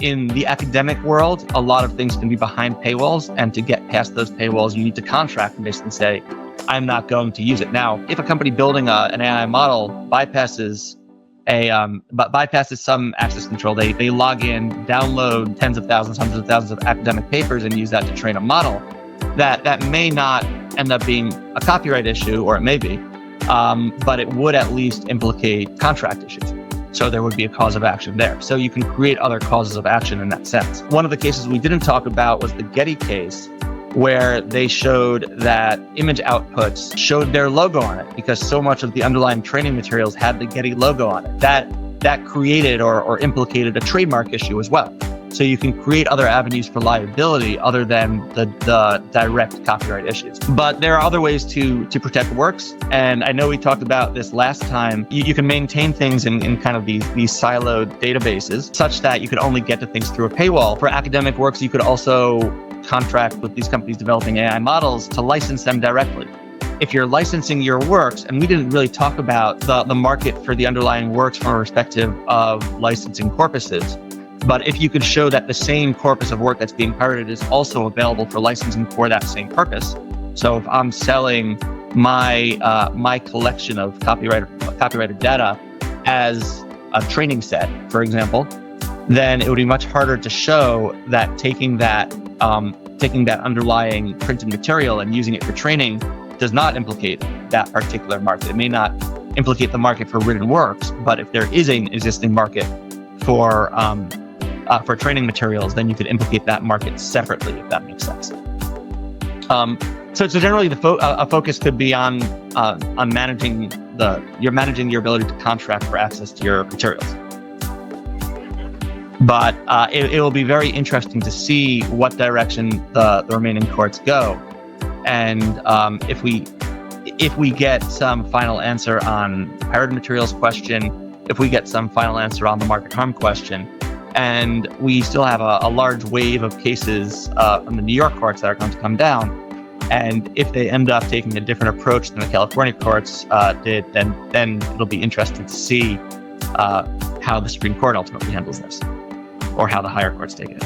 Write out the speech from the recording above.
in the academic world, a lot of things can be behind paywalls, and to get past those paywalls, you need to contract and basically say, I'm not going to use it. Now, if a company building an AI model bypasses some access control, they log in, download tens of thousands, hundreds of thousands of academic papers and use that to train a model, that may not end up being a copyright issue, or it may be, but it would at least implicate contract issues. So there would be a cause of action there. So you can create other causes of action in that sense. One of the cases we didn't talk about was the Getty case, where they showed that image outputs showed their logo on it because so much of the underlying training materials had the Getty logo on it. That created or implicated a trademark issue as well. So you can create other avenues for liability other than the direct copyright issues. But there are other ways to protect works. And I know we talked about this last time. You can maintain things in kind of these siloed databases such that you could only get to things through a paywall. For academic works, you could also contract with these companies developing AI models to license them directly. If you're licensing your works, and we didn't really talk about the market for the underlying works from a perspective of licensing corpuses, but if you could show that the same corpus of work that's being pirated is also available for licensing for that same purpose. So if I'm selling my collection of copyrighted data as a training set, for example, then it would be much harder to show that taking that underlying printed material and using it for training does not implicate that particular market. It may not implicate the market for written works, but if there is an existing market for training materials, then you could implicate that market separately, if that makes sense. So generally, a focus could be on managing your ability to contract for access to your materials. But it will be very interesting to see what direction the remaining courts go, and if we get some final answer on the pirated materials question, if we get some final answer on the market harm question, and we still have a large wave of cases from the New York courts that are going to come down. And if they end up taking a different approach than the California courts did, then it'll be interesting to see how the Supreme Court ultimately handles this, or how the higher courts take it.